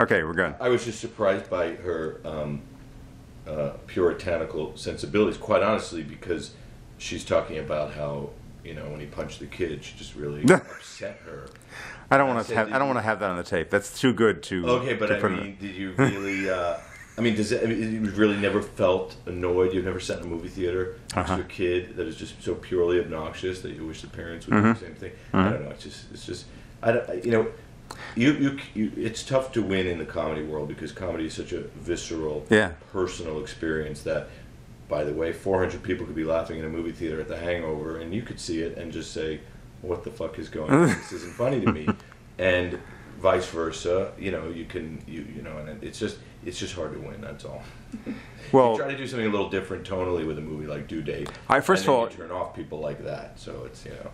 Okay, we're good. I was just surprised by her puritanical sensibilities, quite honestly, because she's talking about how, you know, when he punched the kid, she just really upset her. I don't want to have that on the tape. That's too good to. Okay, but I mean, did you really? I mean, you really never felt annoyed? You've never sat in a movie theater next to a kid that is just so purely obnoxious that you wish the parents would do the same thing? I don't know. It's just. I don't. You know. It's tough to win in the comedy world because comedy is such a visceral, personal experience that, by the way, 400 people could be laughing in a movie theater at The Hangover, and you could see it and just say, "What the fuck is going on? This isn't funny to me," and vice versa. You know, you know, and it's just hard to win. That's all. Well, you try to do something a little different tonally with a movie like Due Date. First of all, you turn off people like that. So it's, you know.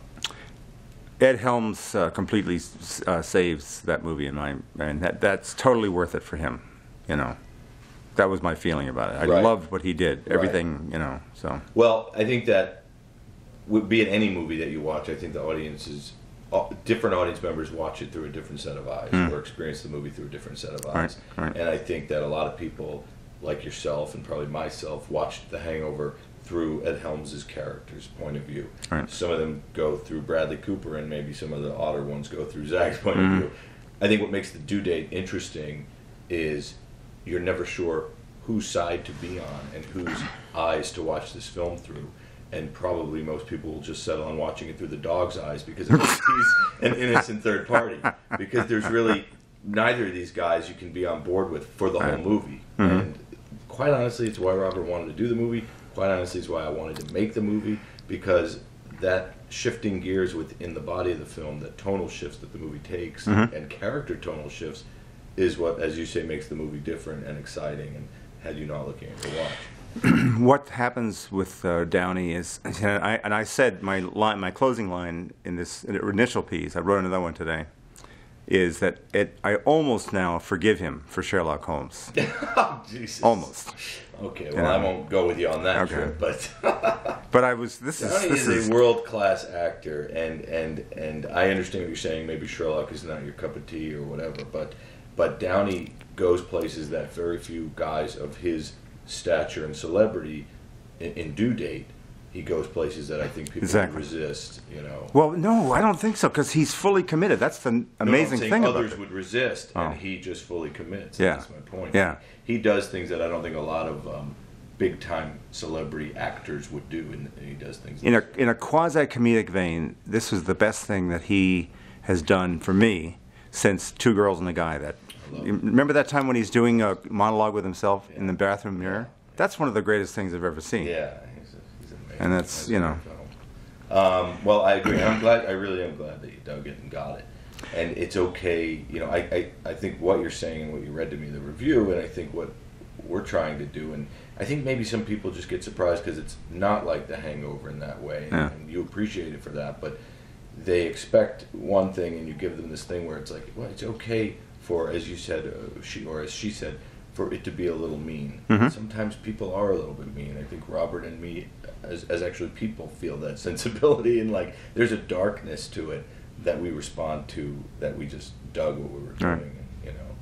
Ed Helms completely saves that movie in my, and that's totally worth it for him. You know, that was my feeling about it. I loved what he did. Everything, you know. So. Well, I think that would be in any movie that you watch. I think the audiences, different audience members, watch it through a different set of eyes, or experience the movie through a different set of eyes. Right. And I think that a lot of people, like yourself and probably myself, watched The Hangover through Ed Helms' character's point of view. Right. Some of them go through Bradley Cooper, and maybe some of the odder ones go through Zach's point of view. I think what makes the Due Date interesting is you're never sure whose side to be on and whose eyes to watch this film through. And probably most people will just settle on watching it through the dog's eyes because he's an innocent third party. Because there's really neither of these guys you can be on board with for the whole movie. And quite honestly, it's why Robert wanted to do the movie. Quite honestly, it's why I wanted to make the movie, because that shifting gears within the body of the film, that tonal shifts that the movie takes, and character tonal shifts, is what, as you say, makes the movie different and exciting, and had you not looking at your watch. What happens with Downey is, and I said my closing line in this initial piece, I wrote another one today, is that I almost now forgive him for Sherlock Holmes. Oh, Jesus. Almost. Okay, well, I won't go with you on that trip, but but I was. This is a world-class actor, and I understand what you're saying. Maybe Sherlock is not your cup of tea or whatever, but Downey goes places that very few guys of his stature and celebrity in Due Date. He goes places that I think people would resist, you know. Well, no, I don't think so, because he's fully committed. That's the amazing thing about it. Others would resist, and he just fully commits. Yeah. That's my point. Yeah. He does things that I don't think a lot of big-time celebrity actors would do, and he does things. In a quasi-comedic vein, this was the best thing that he has done for me since Two Girls and a Guy. Remember that time when he's doing a monologue with himself in the bathroom mirror? That's one of the greatest things I've ever seen. Yeah. And that's, you know. Well, I agree. I really am glad that you dug it and got it. And it's okay, you know, I think what you're saying and what you read to me, the review, and I think what we're trying to do, and I think maybe some people just get surprised because it's not like The Hangover in that way, and you appreciate it for that, but they expect one thing and you give them this thing where it's like, well, it's okay for, as you said, as she said, for it to be a little mean. Sometimes people are a little bit mean. I think Robert and me, as actually people, feel that sensibility, and like there's a darkness to it that we respond to, that we just dug what we were doing, and, you know.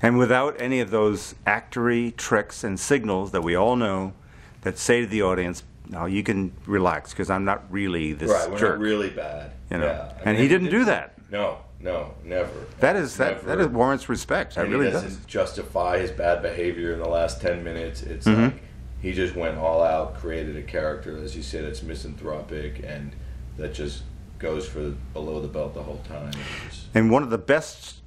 And without any of those actory tricks and signals that we all know that say to the audience, "No, you can relax because I'm not really this jerk. We're not really bad." You know. Yeah. And he didn't do that. No, never. That warrants respect. And really he doesn't justify his bad behavior in the last 10 minutes. It's like he just went all out, created a character, as you said, it's misanthropic and that just goes for below the belt the whole time. And one of the best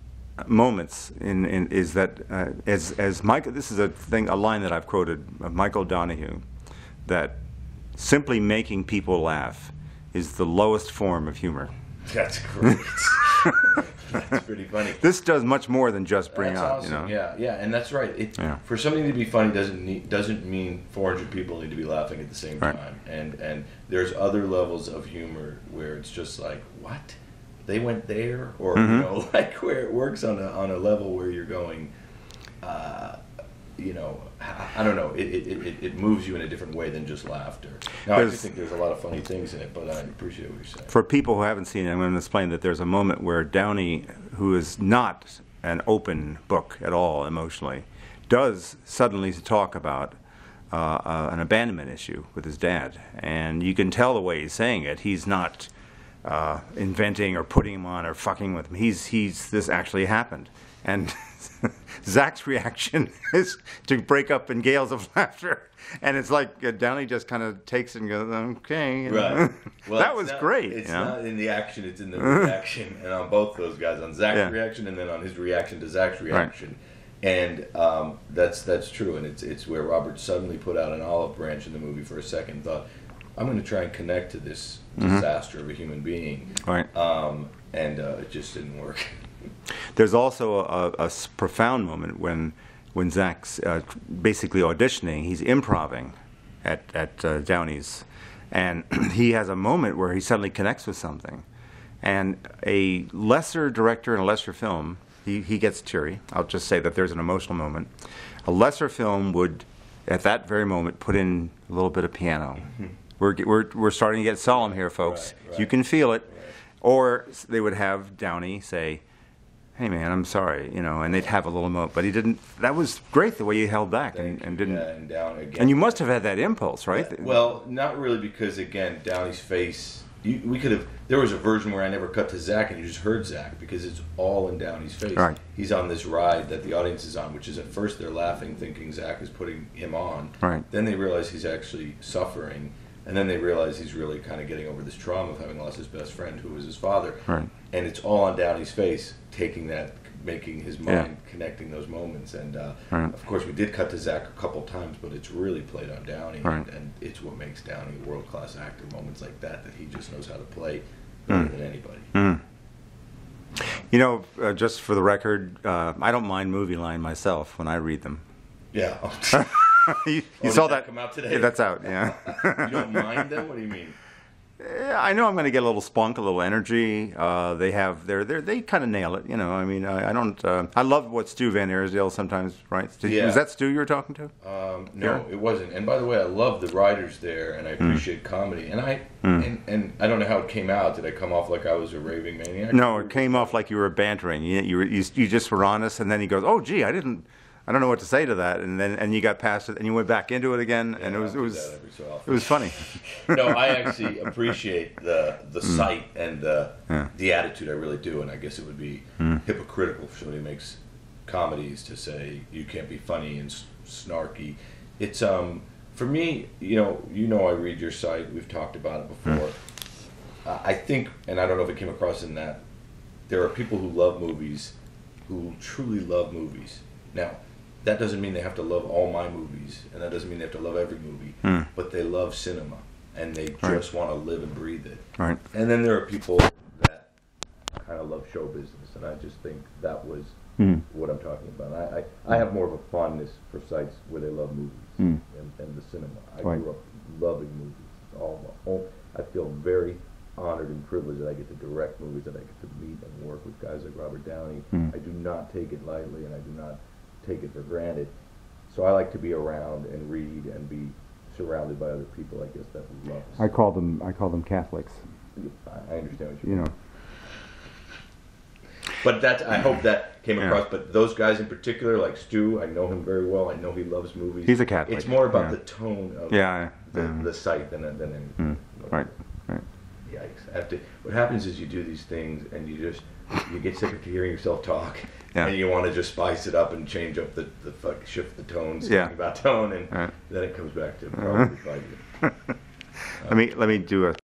moments is that as Michael, this is a line that I've quoted of Michael Donahue, that simply making people laugh is the lowest form of humor. That's great. That's pretty funny. This does much more than just bring that's out, awesome. you know. Yeah, and that's right. For something to be funny doesn't mean 400 people need to be laughing at the same time. And there's other levels of humor where it's just like, what? They went there, or you know, like where it works on a level where you're going, you know, I don't know. It moves you in a different way than just laughter. Now, I just think there's a lot of funny things in it, but I appreciate what you're saying. For people who haven't seen it, I'm going to explain that there's a moment where Downey, who is not an open book at all emotionally, does suddenly talk about an abandonment issue with his dad, and you can tell the way he's saying it. He's not inventing or putting him on or fucking with him. This actually happened, and Zach's reaction is to break up in gales of laughter, and it's like Downey just kind of takes it and goes, "Okay." Right. Well, that was great. It's not in the action; it's in the reaction, and on both those guys, on Zach's reaction, and then on his reaction to Zach's reaction. Right. And that's true, and it's where Robert suddenly put out an olive branch in the movie for a second and thought, I'm going to try and connect to this disaster of a human being. Right. And it just didn't work. There's also a profound moment when Zach's basically auditioning. He's improving at Downey's, and he has a moment where he suddenly connects with something. And a lesser director in a lesser film, he gets teary. I'll just say that there's an emotional moment. A lesser film would, at that very moment, put in a little bit of piano. We're starting to get solemn here, folks. Right. You can feel it. Right. Or they would have Downey say, "Hey, man, I'm sorry," and they'd have a little moment. But he didn't. That was great the way he held back and didn't. Yeah, and down again. And you must have had that impulse, right? Yeah, well, not really, because again, Downey's face. We could have. There was a version where I never cut to Zach, and you just heard Zach because it's all in Downey's face. Right. He's on this ride that the audience is on, which is at first they're laughing, thinking Zach is putting him on. Right. Then they realize he's actually suffering, and then they realize he's really kind of getting over this trauma of having lost his best friend, who was his father. Right. And it's all on Downey's face, taking that, making his mind, connecting those moments. And of course, we did cut to Zach a couple times, but it's really played on Downey, and it's what makes Downey a world-class actor. Moments like that he just knows how to play better than anybody. Just for the record, I don't mind movie line myself when I read them. Yeah. you saw that come out today? Yeah, that's out. Yeah. You don't mind them? What do you mean? I know I'm going to get a little spunk, a little energy. They kind of nail it, I mean, I don't. I love what Stu Van Arsdale sometimes writes. Was that Stu you were talking to? No, it wasn't. And by the way, I love the writers there, and I appreciate comedy. And and I don't know how it came out. Did I come off like I was a raving maniac? No, it came off like you were bantering. You just were honest, and then he goes, "Oh, gee, I don't know what to say to that," and you got past it, and you went back into it again, and it was funny. No, I actually appreciate the sight and the attitude. I really do, and I guess it would be hypocritical if somebody makes comedies to say you can't be funny and snarky. It's for me, I read your site. We've talked about it before. I think, and I don't know if it came across in that, there are people who love movies, who truly love movies. Now, that doesn't mean they have to love all my movies, and that doesn't mean they have to love every movie, but they love cinema, and they just want to live and breathe it. Right. And then there are people that kind of love show business, and I just think that was what I'm talking about. I have more of a fondness for sites where they love movies and the cinema. I grew up loving movies. I feel very honored and privileged that I get to direct movies, that I get to meet and work with guys like Robert Downey. I do not take it lightly, and I do not take it for granted. So I like to be around and read and be surrounded by other people, I guess, that love us. I call them Catholics. I understand what you mean. But I hope that came across. But those guys in particular, like Stu, I know him very well. I know he loves movies. He's a Catholic. It's more about the tone of the site than anything. Right. Yikes. What happens is you do these things and you get sick of hearing yourself talk, and you want to just spice it up and change up shift the tones, talking about tone, and then it comes back to probably fight you. Let me do a